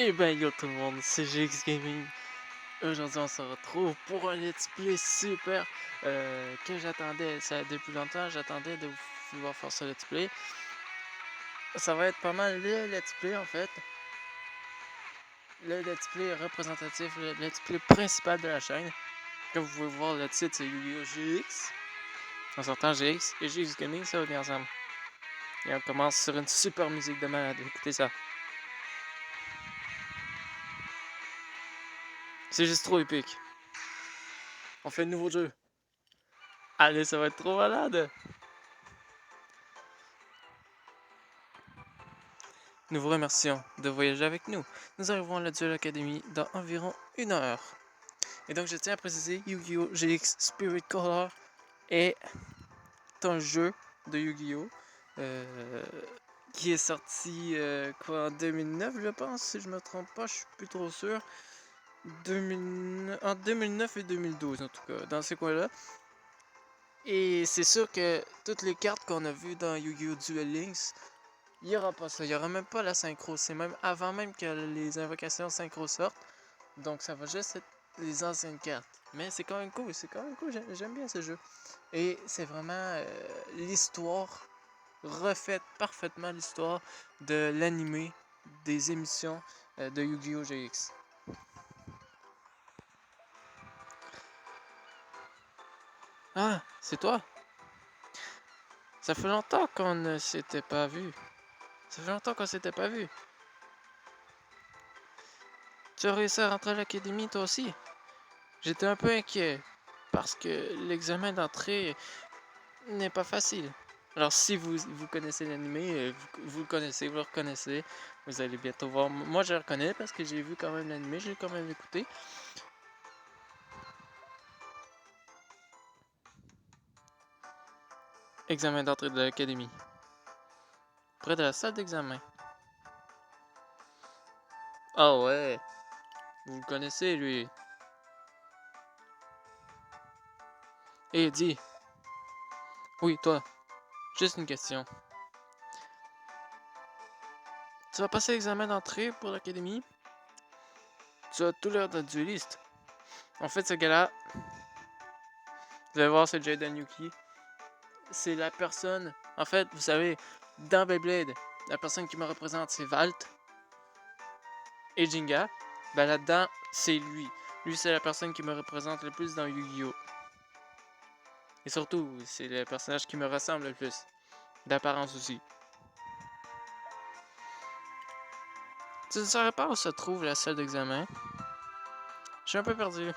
Eh ben yo tout le monde, c'est GX Gaming. Aujourd'hui on se retrouve pour un let's play super que j'attendais ça depuis longtemps. J'attendais de pouvoir faire ce let's play. Ça va être pas mal le let's play en fait. Le let's play représentatif, le let's play principal de la chaîne. Comme vous pouvez voir, le titre c'est Yu-Gi-Oh! GX. En sortant GX et GX Gaming, ça va bien ensemble. Et on commence sur une super musique de malade. Écoutez ça. C'est juste trop épique. On fait un nouveau jeu. Allez, ça va être trop malade. Nous vous remercions de voyager avec nous. Nous arriverons à la Duel Academy dans environ 1 heure. Et donc je tiens à préciser, Yu-Gi-Oh! GX Spirit Color est un jeu de Yu-Gi-Oh! euh, qui est sorti en 2009 je pense, si je me trompe pas, je suis plus trop sûr. En 2009 et 2012 en tout cas, dans ces coins-là. Et c'est sûr que toutes les cartes qu'on a vues dans Yu-Gi-Oh! Duel Links, il n'y aura pas ça, il n'y aura même pas la synchro, c'est même avant même que les invocations synchro sortent. Donc ça va juste être les anciennes cartes. Mais c'est quand même cool, j'aime bien ce jeu. Et c'est vraiment l'histoire, refait parfaitement l'histoire de l'animé des émissions de Yu-Gi-Oh! GX. Ah, c'est toi? Ça fait longtemps qu'on ne s'était pas vu. Ça fait longtemps qu'on s'était pas vu. Tu as réussi à rentrer à l'académie toi aussi? J'étais un peu inquiet parce que l'examen d'entrée n'est pas facile. Alors si vous connaissez l'animé, vous le connaissez, vous le reconnaissez, vous allez bientôt voir. Moi je le reconnais parce que j'ai vu quand même l'animé, j'ai quand même écouté. Examen d'entrée de l'académie. Près de la salle d'examen. Ah ouais, vous le connaissez lui. Eh dis, oui toi, juste une question. Tu vas passer l'examen d'entrée pour l'académie? Tu as tout l'air d'un dueliste. En fait ce gars-là, vous allez voir c'est Jaden Yuki. C'est la personne, en fait vous savez, dans Beyblade, la personne qui me représente c'est Valt. Et Jinga, ben là-dedans, c'est lui. Lui, c'est la personne qui me représente le plus dans Yu-Gi-Oh! Et surtout, c'est le personnage qui me ressemble le plus. D'apparence aussi. Tu ne saurais pas où se trouve la salle d'examen? Je suis un peu perdu.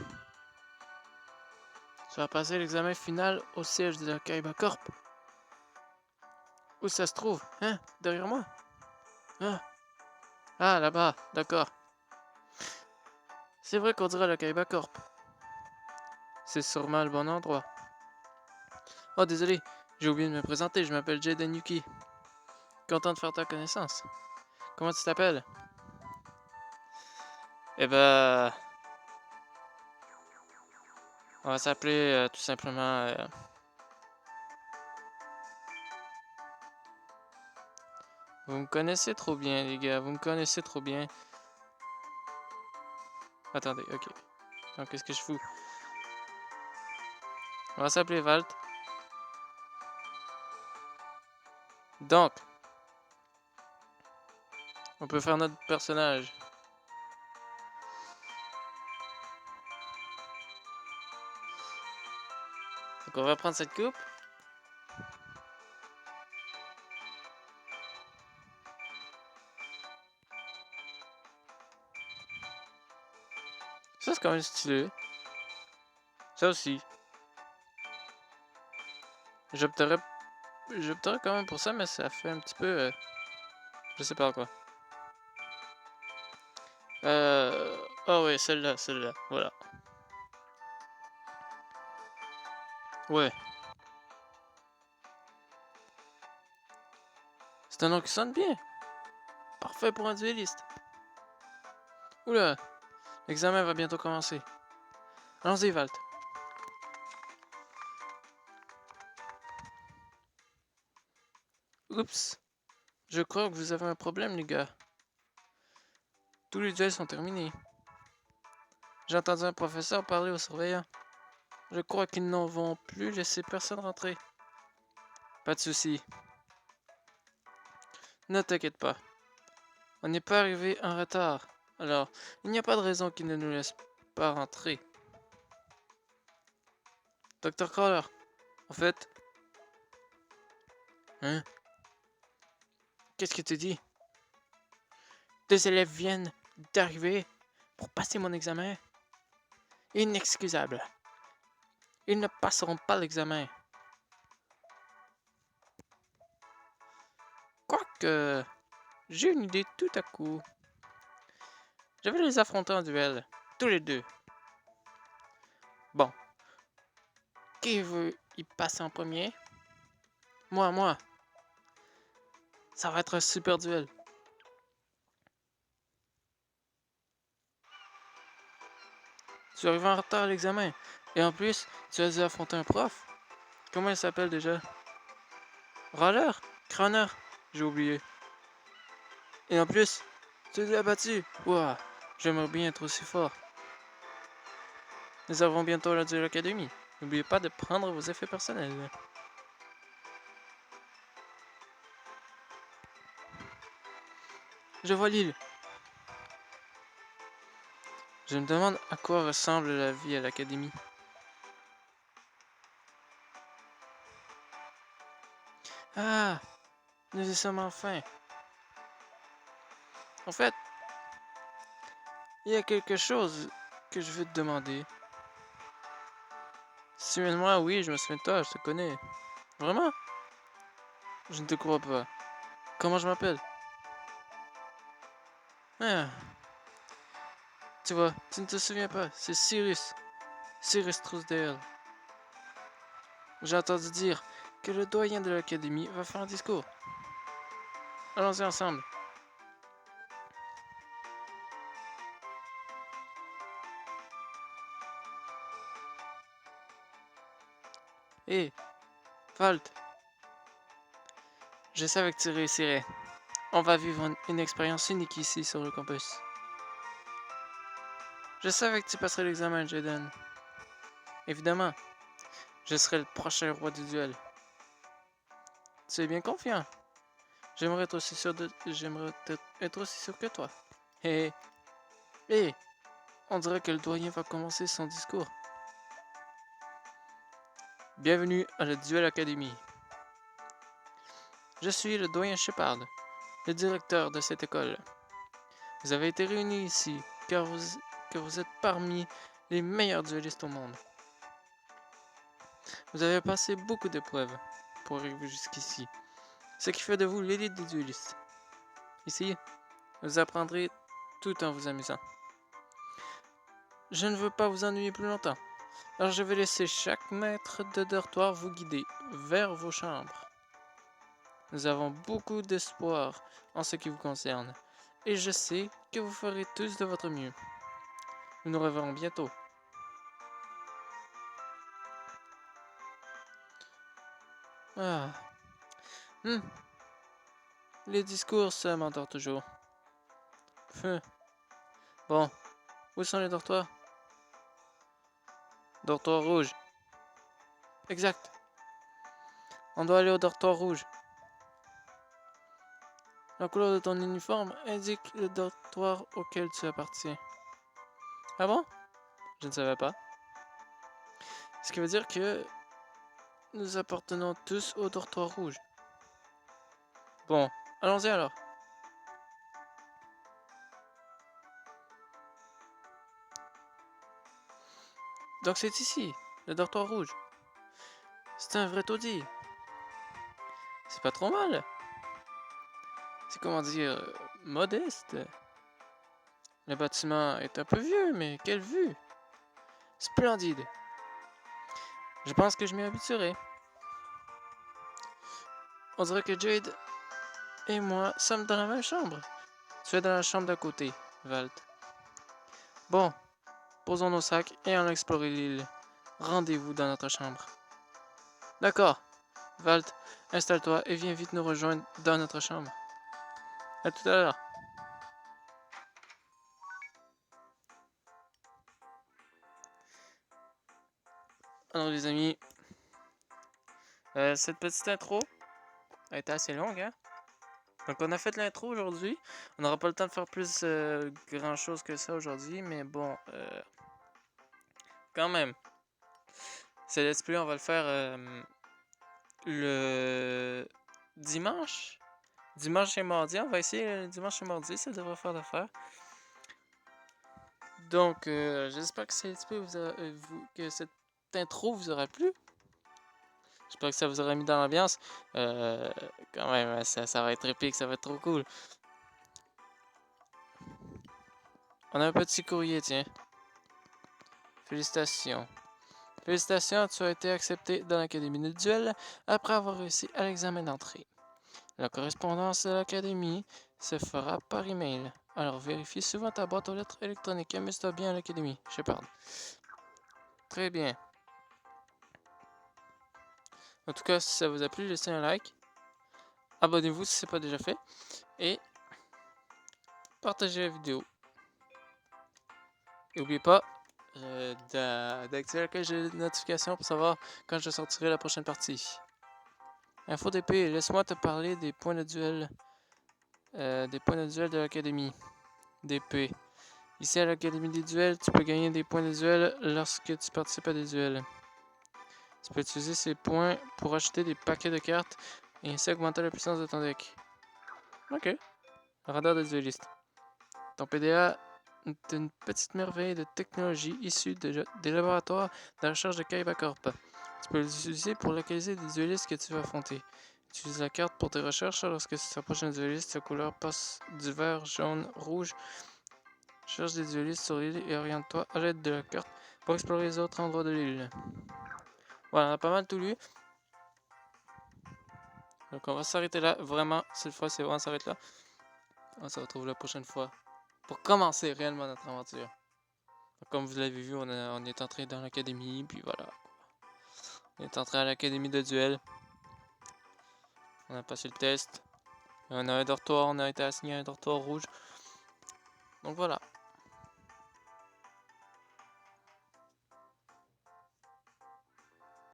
Tu vas passer l'examen final au siège de la Kaiba Corp. Où ça se trouve? Hein? Derrière moi? Ah, ah là-bas, d'accord. C'est vrai qu'on dirait la Kaiba Corp. C'est sûrement le bon endroit. Oh, désolé, j'ai oublié de me présenter, je m'appelle Jaden Yuki. Content de faire ta connaissance. Comment tu t'appelles? Eh ben, on va s'appeler tout simplement. Vous me connaissez trop bien, les gars. Vous me connaissez trop bien. Attendez, ok. Donc, qu'est-ce que je fous? On va s'appeler Valt. Donc, on peut faire notre personnage. Donc, on va prendre cette coupe. Ça, c'est quand même stylé. Ça aussi. J'opterais quand même pour ça, mais ça fait un petit peu. Je sais pas quoi. Oh ouais, celle-là, celle-là. Voilà. Ouais. C'est un nom qui sonne bien. Parfait pour un dueliste. Oula, l'examen va bientôt commencer. Allons-y, Valt. Oups. Je crois que vous avez un problème, les gars. Tous les duels sont terminés. J'ai entendu un professeur parler aux surveillants. Je crois qu'ils n'en vont plus laisser personne rentrer. Pas de souci. Ne t'inquiète pas. On n'est pas arrivé en retard. Alors, il n'y a pas de raison qu'ils ne nous laissent pas rentrer. Dr. Crawler, en fait... Hein? Qu'est-ce que tu dis? 2 élèves viennent d'arriver pour passer mon examen. Inexcusable. Ils ne passeront pas l'examen. Quoique, j'ai une idée tout à coup. Je vais les affronter en duel, tous les deux. Bon. Qui veut y passer en premier? Moi. Ça va être un super duel. Tu arrives en retard à l'examen. Et en plus, tu as dû affronter un prof. Comment il s'appelle déjà? Roller? Croner? J'ai oublié. Et en plus, tu l'as battu. Ouah, j'aimerais bien être aussi fort. Nous avons bientôt la duel académie. N'oubliez pas de prendre vos effets personnels. Je vois l'île. Je me demande à quoi ressemble la vie à l'académie. Ah, nous y sommes enfin. En fait, il y a quelque chose que je veux te demander. Souviens-moi, oui, je me souviens de toi, je te connais. Vraiment? Je ne te crois pas. Comment je m'appelle? Ah, tu vois, tu ne te souviens pas, c'est Cyrus. Cyrus Trousdale. J'ai entendu dire que le doyen de l'académie va faire un discours. Allons-y ensemble. Hé, Valt, je savais que tu réussirais. On va vivre une expérience unique ici sur le campus. Je savais que tu passerais l'examen, Jaden. Évidemment, je serai le prochain roi du duel. Tu es bien confiant. J'aimerais être aussi sûr être aussi sûr que toi. Hé, hé, on dirait que le doyen va commencer son discours. Bienvenue à la Duel Academy. Je suis le doyen Shepard, le directeur de cette école. Vous avez été réunis ici car vous êtes parmi les meilleurs duellistes au monde. Vous avez passé beaucoup d'épreuves pour arriver jusqu'ici, ce qui fait de vous l'élite des duellistes. Ici, vous apprendrez tout en vous amusant. Je ne veux pas vous ennuyer plus longtemps, alors je vais laisser chaque maître de dortoir vous guider vers vos chambres. Nous avons beaucoup d'espoir en ce qui vous concerne, et je sais que vous ferez tous de votre mieux. Nous nous reverrons bientôt. Ah. Les discours, ça m'endort toujours. Bon, où sont les dortoirs? Dortoir rouge. Exact. On doit aller au dortoir rouge. La couleur de ton uniforme indique le dortoir auquel tu appartiens. Ah bon? Je ne savais pas. Ce qui veut dire que nous appartenons tous au dortoir rouge. Bon, allons-y alors. Donc c'est ici, le dortoir rouge. C'est un vrai taudis. C'est pas trop mal. C'est comment dire, modeste. Le bâtiment est un peu vieux, mais quelle vue! Splendide. Je pense que je m'y habituerai. On dirait que Jade et moi sommes dans la même chambre. Tu es dans la chambre d'à côté, Valt. Bon, posons nos sacs et allons explorer l'île. Rendez-vous dans notre chambre. D'accord. Valt, installe-toi et viens vite nous rejoindre dans notre chambre. À tout à l'heure. Alors les amis, cette petite intro a été assez longue, hein? Donc on a fait l'intro aujourd'hui. On n'aura pas le temps de faire plus grand chose que ça aujourd'hui, mais bon, quand même. C'est let's play, on va le faire le dimanche. Dimanche et mardi, on va essayer le dimanche et mardi, ça devrait faire l'affaire. Donc j'espère que que cette intro vous aura plu. J'espère que ça vous aura mis dans l'ambiance. Quand même, ça va être épique, ça va être trop cool. On a un petit courrier, tiens. Félicitations. Félicitations, tu as été accepté dans l'Académie de duel après avoir réussi à l'examen d'entrée. La correspondance de l'Académie se fera par email. Alors vérifie souvent ta boîte aux lettres électroniques. Amuse-toi bien à l'Académie, Shepard. Très bien. En tout cas, si ça vous a plu, laissez un like. Abonnez-vous si ce n'est pas déjà fait. Et partagez la vidéo. N'oubliez pas d'activer la cloche de notification pour savoir quand je sortirai la prochaine partie. Info d'épée, laisse-moi te parler des points de duel. De l'académie d'épée. Ici à l'académie des duels, tu peux gagner des points de duel lorsque tu participes à des duels. Tu peux utiliser ces points pour acheter des paquets de cartes et ainsi augmenter la puissance de ton deck. Ok. Radar de dueliste. Ton PDA est une petite merveille de technologie issue des laboratoires de recherche de Kaiba Corp. Tu peux l'utiliser pour localiser des duelistes que tu veux affronter. Utilise la carte pour tes recherches lorsque tu t'approches d'un dueliste. Sa couleur passe du vert, jaune, rouge. Cherche des duelistes sur l'île et oriente-toi à l'aide de la carte pour explorer les autres endroits de l'île. Voilà, on a pas mal tout lu. Donc on va s'arrêter là. Vraiment, cette fois, c'est vraiment s'arrêter là. On se retrouve la prochaine fois pour commencer réellement notre aventure. Comme vous l'avez vu, on est entré dans l'académie, puis voilà. On est entré à l'académie de duel. On a passé le test. On a un dortoir, on a été assigné à un dortoir rouge. Donc voilà.